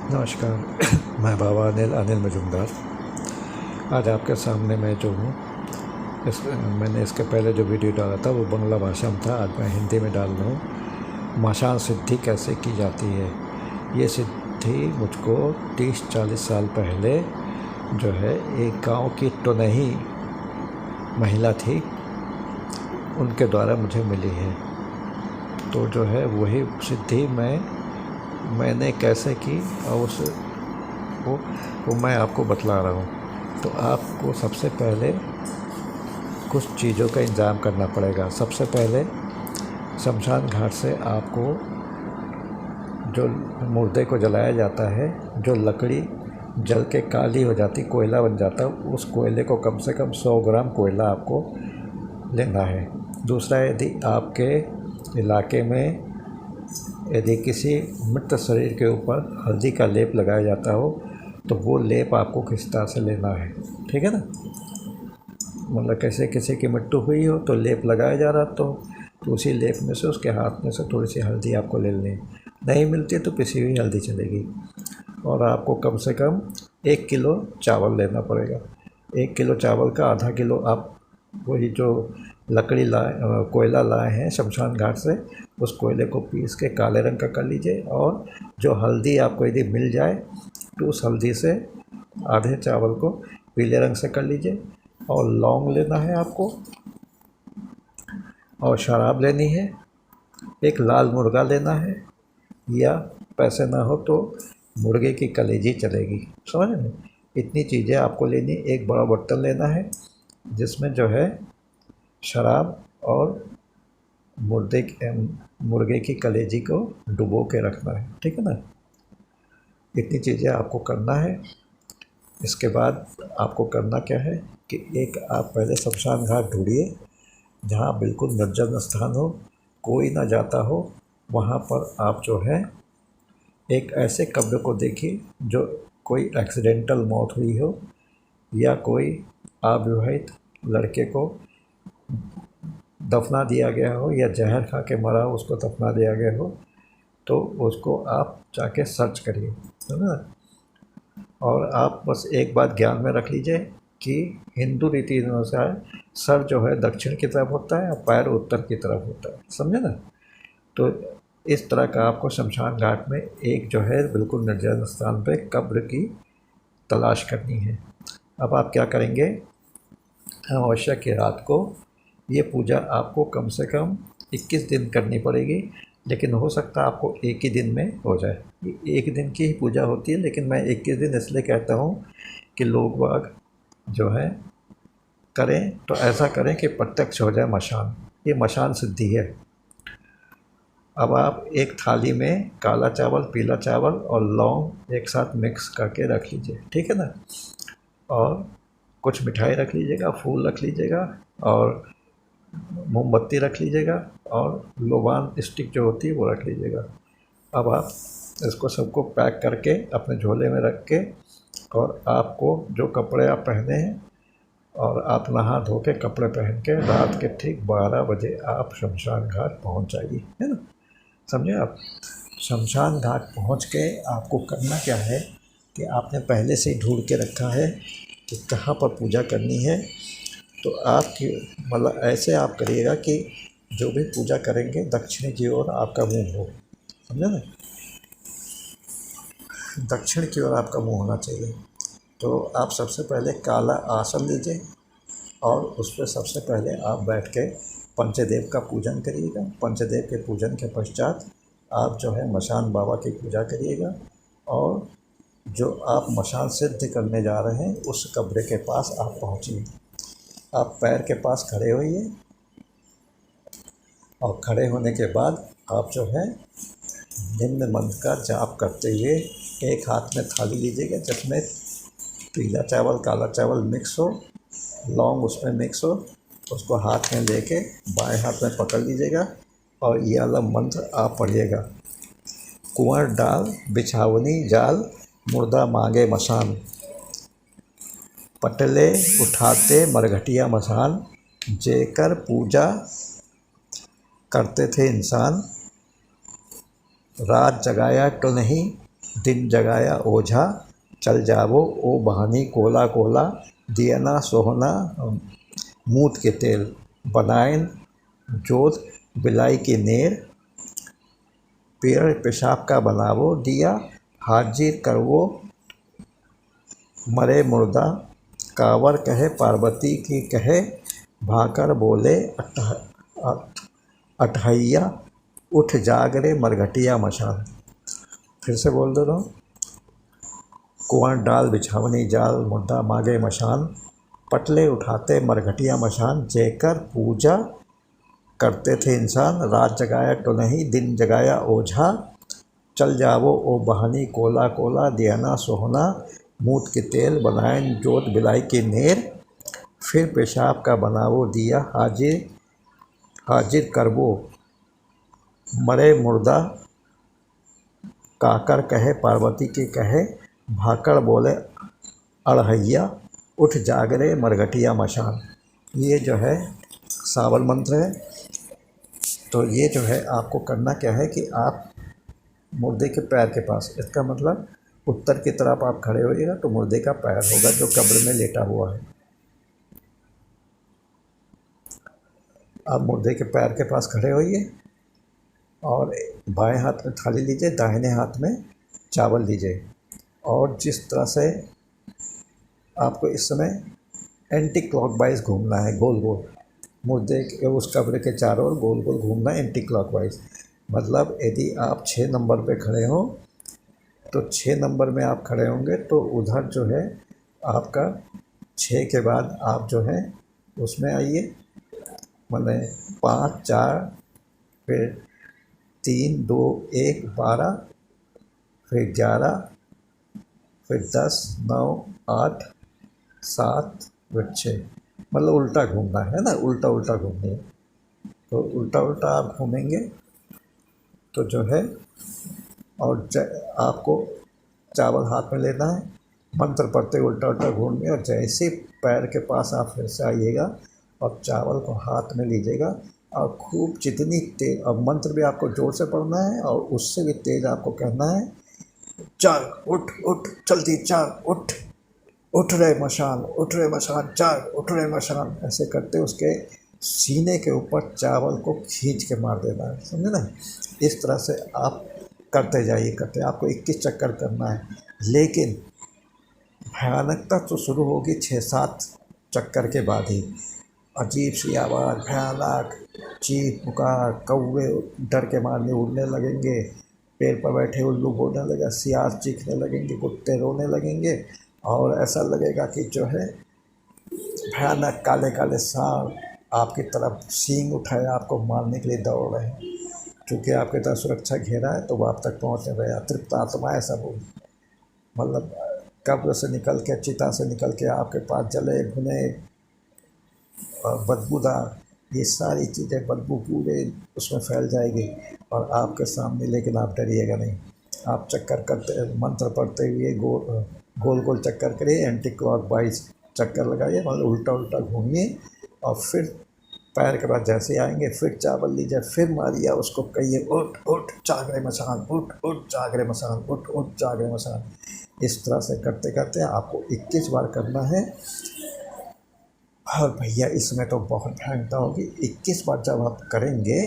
नमस्कार। मैं बाबा अनिल मजुमदार। आज आपके सामने मैं जो हूँ मैंने इसके पहले जो वीडियो डाला था वो बांग्ला भाषा में था। आज मैं हिंदी में डाल रहा हूँ। मशान सिद्धि कैसे की जाती है। ये सिद्धि मुझको 30-40 साल पहले जो है एक गांव की टोनही महिला थी, उनके द्वारा मुझे मिली है। तो जो है वही सिद्धि मैंने कैसे की और वो मैं आपको बतला रहा हूँ। तो आपको सबसे पहले कुछ चीज़ों का इंतज़ाम करना पड़ेगा। सबसे पहले शमशान घाट से आपको जो मुर्दे को जलाया जाता है, जो लकड़ी जल के काली हो जाती, कोयला बन जाता, उस कोयले को कम से कम 100 ग्राम कोयला आपको लेना है। दूसरा, यदि आपके इलाके में यदि किसी मृत शरीर के ऊपर हल्दी का लेप लगाया जाता हो तो वो लेप आपको किस तरह से लेना है, ठीक है ना। मतलब कैसे किसी की मृत्यु हुई हो तो लेप लगाया जा रहा तो उसी लेप में से उसके हाथ में से थोड़ी सी हल्दी आपको ले लेनी। नहीं मिलती तो पिसी हुई हल्दी चलेगी। और आपको कम से कम 1 किलो चावल लेना पड़ेगा। 1 किलो चावल का आधा किलो आप वही जो लकड़ी कोयला लाए हैं शमशान घाट से, उस कोयले को पीस के काले रंग का कर लीजिए। और जो हल्दी आपको यदि मिल जाए तो उस हल्दी से आधे चावल को पीले रंग से कर लीजिए। और लौंग लेना है आपको, और शराब लेनी है। एक लाल मुर्गा लेना है, या पैसे ना हो तो मुर्गे की कलेजी चलेगी, समझ में। इतनी चीज़ें आपको लेनी। एक बड़ा बर्तन लेना है जिसमें जो है शराब और मुर्गे की कलेजी को डुबो के रखना है, ठीक है ना। इतनी चीज़ें आपको करना है। इसके बाद आपको करना क्या है कि एक आप पहले शमशान घाट ढूंढिए जहाँ बिल्कुल निर्जन स्थान हो, कोई ना जाता हो। वहाँ पर आप जो है एक ऐसे कब्र को देखिए जो कोई एक्सीडेंटल मौत हुई हो, या कोई अविवाहित लड़के को दफना दिया गया हो, या जहर खा के मरा हो उसको दफना दिया गया हो, तो उसको आप जाके सर्च करिए, है ना। और आप बस एक बात ज्ञान में रख लीजिए कि हिंदू रीति अनुसार सर जो है दक्षिण की तरफ होता है और पैर उत्तर की तरफ होता है, समझे ना। तो इस तरह का आपको शमशान घाट में एक जो है बिल्कुल निर्जन स्थान पे कब्र की तलाश करनी है। अब आप क्या करेंगे, अमावस्या की रात को ये पूजा आपको कम से कम 21 दिन करनी पड़ेगी, लेकिन हो सकता है आपको एक ही दिन में हो जाए। एक दिन की ही पूजा होती है, लेकिन मैं 21 दिन इसलिए कहता हूँ कि लोग बाग जो है करें तो ऐसा करें कि प्रत्यक्ष हो जाए मशान। ये मशान सिद्धि है। अब आप एक थाली में काला चावल, पीला चावल और लौंग एक साथ मिक्स करके रख लीजिए, ठीक है ना। और कुछ मिठाई रख लीजिएगा, फूल रख लीजिएगा, और मोमबत्ती रख लीजिएगा, और लोबान स्टिक जो होती है वो रख लीजिएगा। अब आप इसको सबको पैक करके अपने झोले में रख के, और आपको जो कपड़े आप पहने हैं, और आप नहा धो के कपड़े पहन के रात के ठीक 12 बजे आप शमशान घाट पहुंच जाइए, है ना, समझे आप। शमशान घाट पहुंच के आपको करना क्या है कि आपने पहले से ही ढूंढ के रखा है कि कहाँ पर पूजा करनी है। तो आपकी मतलब ऐसे आप करिएगा कि जो भी पूजा करेंगे दक्षिण की ओर आपका मुंह हो, समझे ना। दक्षिण की ओर आपका मुंह होना चाहिए। तो आप सबसे पहले काला आसन लीजिए, और उस पर सबसे पहले आप बैठ के पंचदेव का पूजन करिएगा। पंचदेव के पूजन के पश्चात आप जो है मशान बाबा की पूजा करिएगा। और जो आप मशान सिद्ध करने जा रहे हैं उस कब्र के पास आप पहुँचिए। आप पैर के पास खड़े होइए, और खड़े होने के बाद आप जो है निम्न मंत्र का जाप करते हुए एक हाथ में थाली लीजिएगा जिसमें पीला चावल काला चावल मिक्स हो, लौंग उसमें मिक्स हो। उसको हाथ में लेके बाएं हाथ में पकड़ लीजिएगा, और ये वाला मंत्र आप पढ़िएगा। कुंवर डाल बिछावनी जाल, मुर्दा मांगे मशान, पटले उठाते मरघटिया मसान, जेकर पूजा करते थे इंसान, रात जगाया तो नहीं दिन जगाया ओझा, चल जावो ओ बहानी कोला कोला, दिया ना सोहना मूत के तेल, बनायन जोत बिलाई की नेर, पेड़ पेशाब का बनावो दिया, हाजिर करवो मरे मुर्दा, कांवर कहे पार्वती की कहे, भाकर बोले अठहैया, उठ जाग रे मरघटिया मशान। फिर से बोल दे रहा हूँ। कुआं डाल बिछावनी जाल, मुर्दा मांगे मशान, पटले उठाते मरघटिया मशान, जेकर पूजा करते थे इंसान, रात जगाया तो नहीं दिन जगाया ओझा, चल जावो ओ बहानी कोला कोला, दिया ना सोहना मूत के तेल, बनायन जोत बिलाई की नेर, फिर पेशाब का बनावो दिया, हाजिर करवो मरे मुर्दा, काकर कहे पार्वती की कहे, भाकड़ बोले अड़हैया, उठ जाग रे मरघटिया मशान। ये जो है सावन मंत्र है। तो ये जो है आपको करना क्या है कि आप मुर्दे के पैर के पास, इसका मतलब उत्तर की तरफ आप खड़े होइएगा तो मुर्दे का पैर होगा जो कब्र में लेटा हुआ है। आप मुर्दे के पैर के पास खड़े होइए और बाएं हाथ में थाली लीजिए, दाहिने हाथ में चावल लीजिए, और जिस तरह से आपको इस समय एंटी क्लॉकवाइज घूमना है, गोल गोल मुर्दे के उस कब्र के चारों ओर गोल गोल घूमना है एंटी क्लॉकवाइज। मतलब यदि आप 6 नंबर पे खड़े हो तो 6 नंबर में आप खड़े होंगे तो उधर जो है आपका 6 के बाद आप जो है उसमें आइए, मतलब 5 4 फिर 3 2 1 12 फिर 11 फिर 10 9 8 7 फिर 6, मतलब उल्टा घूमना है ना, उल्टा उल्टा घूमनी है। तो उल्टा उल्टा आप घूमेंगे तो जो है, और आपको चावल हाथ में लेना है, मंत्र पढ़ते उल्टा उल्टा घूमेंगे, और जैसे पैर के पास आप फिर से आइएगा और चावल को हाथ में लीजिएगा और खूब जितनी तेज, और मंत्र भी आपको जोर से पढ़ना है और उससे भी तेज आपको कहना है, जाग उठ उठ जल्दी जाग उठ, उठ रहे मशान उठ रहे मशान, जाग उठ रहे मशान। ऐसे करते उसके सीने के ऊपर चावल को खींच के मार देना है, समझे ना। इस तरह से आप करते जाइए, करते आपको 21 चक्कर करना है, लेकिन भयानकता तो शुरू होगी 6-7 चक्कर के बाद ही। अजीब सी आवाज़, भयानक चीख पुकार, कौवे डर के मारने उड़ने लगेंगे, पेड़ पर बैठे उल्लू बोलने लगेगा, सियार चीखने लगेंगे, कुत्ते रोने लगेंगे, और ऐसा लगेगा कि जो है भयानक काले काले सांप आपकी तरफ सींग उठाए आपको मारने के लिए दौड़ रहे हैं। क्योंकि आपके तरफ सुरक्षा घेरा है तो वो आप तक पहुँचने रहे। अतृप्त आत्मा है सब, मतलब कब्र से निकल के, चिता से निकल के आपके पास जले भुने और बदबूदार, ये सारी चीज़ें बदबू पूरे उसमें फैल जाएगी और आपके सामने, लेकिन आप डरिएगा नहीं। आप चक्कर करते, मंत्र पढ़ते हुए गोल गोल चक्कर करिए, एंटी क्लॉकवाइज चक्कर लगाइए, मतलब उल्टा उल्टा घूमिए, और फिर पैर के बाद जैसे आएंगे फिर चावल लीजिए, फिर मारिए, उसको कहिए उठ उठ जाग रे मसान, उठ उठ जाग रे मसान, उठ उठ जाग रे मसान। इस तरह से करते करते आपको 21 बार करना है। और भैया इसमें तो बहुत भयंकरता होगी। 21 बार जब आप करेंगे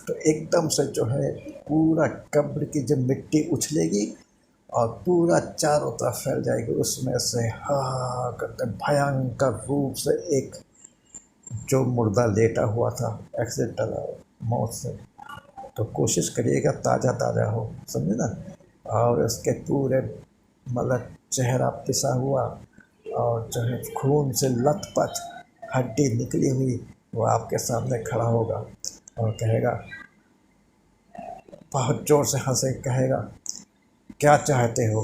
तो एकदम से जो है पूरा कब्र की जो मिट्टी उछलेगी और पूरा चारों तरफ फैल जाएगी, उसमें से हा करते भयंकर रूप से एक जो मुर्दा लेटा हुआ था एक्सीडेंटल मौत से, तो कोशिश करिएगा ताज़ा ताज़ा हो, समझे ना। और उसके पूरे मतलब चेहरा पिसा हुआ और जो है खून से लथपथ हड्डी निकली हुई, वो आपके सामने खड़ा होगा और कहेगा, बहुत ज़ोर से हंसे, कहेगा क्या चाहते हो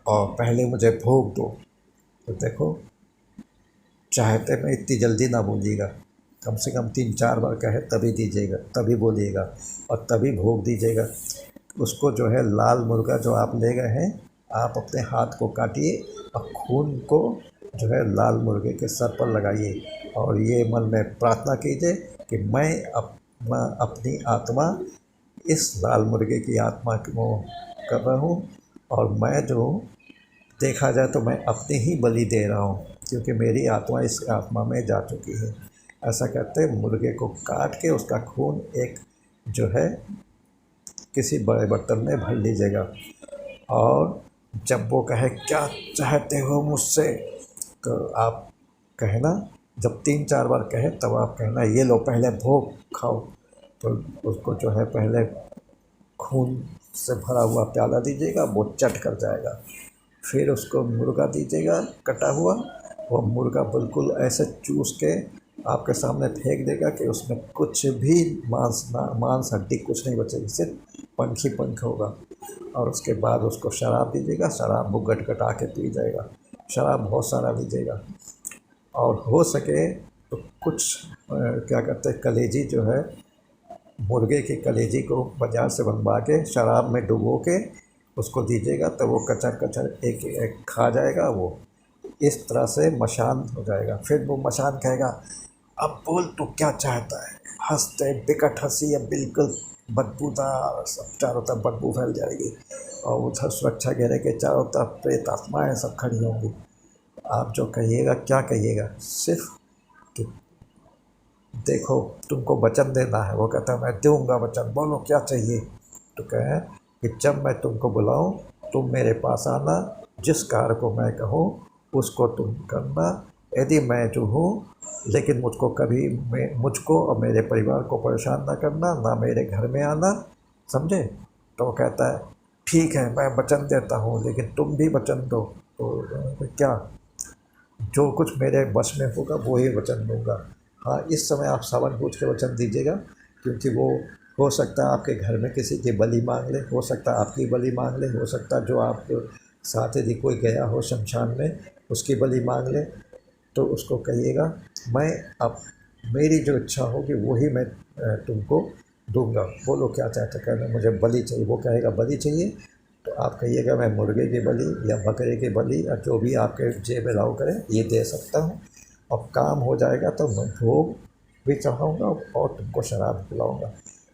और पहले मुझे भोग दो। तो देखो, चाहते में इतनी जल्दी ना बोलिएगा, कम से कम 3-4 बार कहे तभी दीजिएगा, तभी बोलिएगा और तभी भोग दीजिएगा। उसको जो है लाल मुर्गा जो आप ले गए हैं, आप अपने हाथ को काटिए और खून को जो है लाल मुर्गे के सर पर लगाइए और ये मन में प्रार्थना कीजिए कि मैं अपनी आत्मा इस लाल मुर्गे की आत्मा को कर रहा हूँ। और मैं जो देखा जाए तो मैं अपनी ही बलि दे रहा हूँ, क्योंकि मेरी आत्मा इस आत्मा में जा चुकी है। ऐसा कहते मुर्गे को काट के उसका खून एक जो है किसी बड़े बर्तन में भर लीजिएगा। और जब वो कहे क्या चाहते हो मुझसे, तो आप कहना, जब 3-4 बार कहे तब आप कहना ये लो पहले भोग खाओ। तो उसको जो है पहले खून से भरा हुआ प्याला दीजिएगा, वो चट कर जाएगा। फिर उसको मुर्गा दीजिएगा कटा हुआ, वो मुर्गा बिल्कुल ऐसे चूस के आपके सामने फेंक देगा कि उसमें कुछ भी मांस हड्डी कुछ नहीं बचेगी, सिर्फ पंख ही पंख होगा। और उसके बाद उसको शराब दीजिएगा, शराब वो गटगटा के पी जाएगा। शराब बहुत सारा दीजिएगा। और हो सके तो कुछ क्या कहते हैं, कलेजी जो है मुर्गे की कलेजी को बाज़ार से बनवा के शराब में डुबो के उसको दीजिएगा, तो वो कचर कचर एक एक खा जाएगा। वो इस तरह से मशान हो जाएगा। फिर वो मशान कहेगा अब बोल तू क्या चाहता है। हंसते बिकट हंसी, अब बिल्कुल बदबूदार, सब चारों तरफ बदबू फैल जाएगी। और उधर सुरक्षा घेरे के चारों तरफ प्रेत आत्माएँ सब खड़ी होंगी। आप जो कहिएगा, क्या कहिएगा, सिर्फ कि देखो तुमको वचन देना है। वो कहता है मैं दूंगा वचन, बोलो क्या चाहिए। तो कहें कि जब मैं तुमको बुलाऊं तुम मेरे पास आना, जिस कार्य को मैं कहूं उसको तुम करना। यदि मैं जो हूँ, लेकिन मुझको और मेरे परिवार को परेशान ना करना, ना मेरे घर में आना, समझे। तो वो कहता है ठीक है मैं वचन देता हूँ, लेकिन तुम भी वचन दो। तो क्या, जो कुछ मेरे वश में होगा वो ही वचन दूंगा। हाँ, इस समय आप सावन पूछ के वचन दीजिएगा, क्योंकि वो हो सकता है आपके घर में किसी की बलि मांग ले, हो सकता है आपकी बलि मांग ले, हो सकता है जो आप साथ यदि कोई गया हो शमशान में उसकी बलि मांग ले। तो उसको कहिएगा मैं अब मेरी जो इच्छा होगी वही मैं तुमको दूंगा। बोलो क्या चाहते, कहना मुझे बलि चाहिए। वो कहेगा बलि चाहिए, तो आप कहिएगा मैं मुर्गे की बलि या बकरे की बलि या जो भी आपके जेब में अलाउ करें ये दे सकता हूँ। और काम हो जाएगा तो मैं भोग भी चढ़ाऊँगा और तुमको शराब पिलाऊँगा।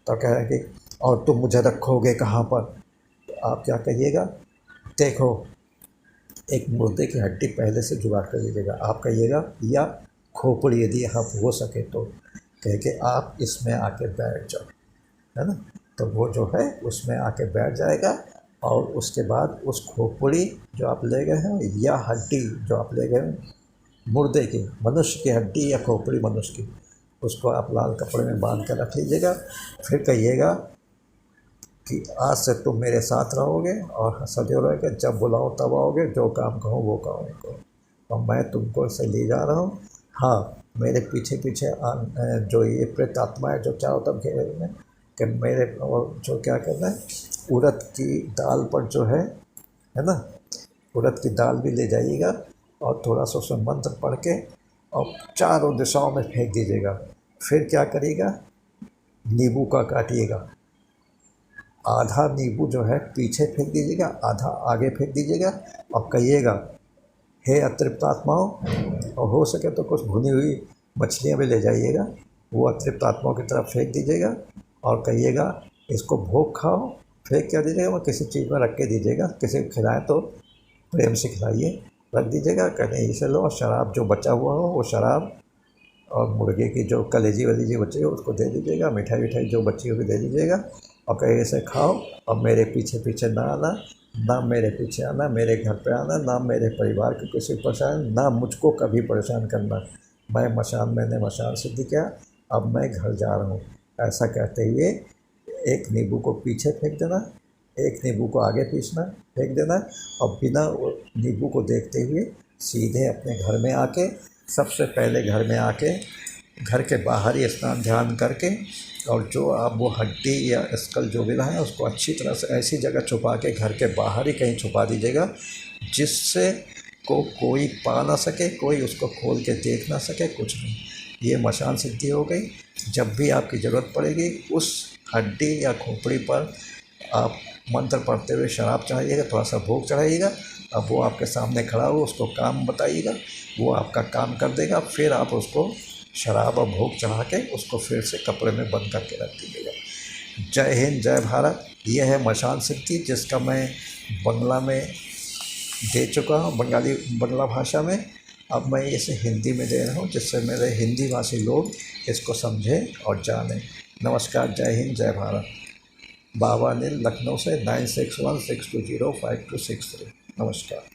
तो कहेंगे और तुम मुझे रखोगे कहाँ पर। तो आप क्या कहिएगा, देखो एक मुर्दे की हड्डी पहले से जुगाड़ कर लीजिएगा। आप कहिएगा या खोपड़ी यदि आप हो सके तो कह के आप इसमें आके बैठ जाओ, है ना। तो वो जो है उसमें आके बैठ जाएगा। और उसके बाद उस खोपड़ी जो आप ले गए हैं या हड्डी जो आप ले गए हैं मुर्दे की, मनुष्य की हड्डी या खोपड़ी मनुष्य की, उसको आप लाल कपड़े में बांध कर रख लीजिएगा। फिर कहिएगा कि आज से तुम मेरे साथ रहोगे और सदैव रहोगे, जब बुलाओ तब आओगे, जो काम कहो वो कहो। और मैं तुमको इसे ले जा रहा हूँ। हाँ, मेरे पीछे पीछे जो ये प्रेत आत्मा है जो चारों तरफ घेरे में, कि मेरे और जो क्या करना है, उड़द की दाल पर जो है ना, उड़द की दाल भी ले जाइएगा और थोड़ा सा उसमें मंत्र पढ़ के और चारों दिशाओं में फेंक दीजिएगा। फिर क्या करिएगा, नींबू का काटिएगा, आधा नींबू जो है पीछे फेंक दीजिएगा, आधा आगे फेंक दीजिएगा। और कहिएगा हे अतृप्त आत्माओं, और हो सके तो कुछ भुनी हुई मछलियाँ भी ले जाइएगा, वो अतृप्त आत्माओं की तरफ फेंक दीजिएगा। और कहिएगा इसको भोग खाओ। फेंक क्या दीजिएगा, वो किसी चीज़ में रख के दीजिएगा, किसी को खिलाएँ तो प्रेम से खिलाइए, रख दीजिएगा। कहते हैं इसे लो, और शराब जो बचा हुआ हो वो शराब और मुर्गे की जो कलेजी वलेजी बची हो उसको दे दीजिएगा, मिठाई विठाई जो बची होगी दे दीजिएगा। और कहीं इसे खाओ और मेरे पीछे पीछे ना आना, ना मेरे पीछे आना, मेरे घर पे आना, ना मेरे परिवार को किसी परेशान, ना मुझको कभी परेशान करना। मैंने मशान सिद्ध किया, अब मैं घर जा रहा हूँ। ऐसा कहते हुए एक नींबू को पीछे फेंक देना, एक नींबू को आगे पीसना फेंक देना, और बिना नींबू को देखते हुए सीधे अपने घर में आके, सबसे पहले घर में आके घर के बाहर ही स्नान ध्यान करके, और जो आप वो हड्डी या स्कल जो भी है उसको अच्छी तरह से ऐसी जगह छुपा के घर के बाहर ही कहीं छुपा दीजिएगा जिससे को कोई पा ना सके, कोई उसको खोल के देख ना सके, कुछ नहीं। ये मशान सिद्धि हो गई। जब भी आपकी ज़रूरत पड़ेगी उस हड्डी या खोपड़ी पर आप मंत्र पढ़ते हुए शराब चढ़ाइएगा, थोड़ा सा भोग चढ़ाइएगा। अब वो आपके सामने खड़ा हो, उसको काम बताइएगा, वो आपका काम कर देगा। फिर आप उसको शराब और भोग चढ़ा के उसको फिर से कपड़े में बंद करके रख दीजिएगा। जय हिंद, जय भारत। ये है मशाल सिद्धि, जिसका मैं बंगला में दे चुका हूँ, बंगला भाषा में। अब मैं इसे हिंदी में दे रहा हूँ, जिससे मेरे हिंदी भाषी लोग इसको समझें और जानें। नमस्कार, जय हिंद, जय भारत। बाबा अनिल, लखनऊ से 9616205263। नमस्कार।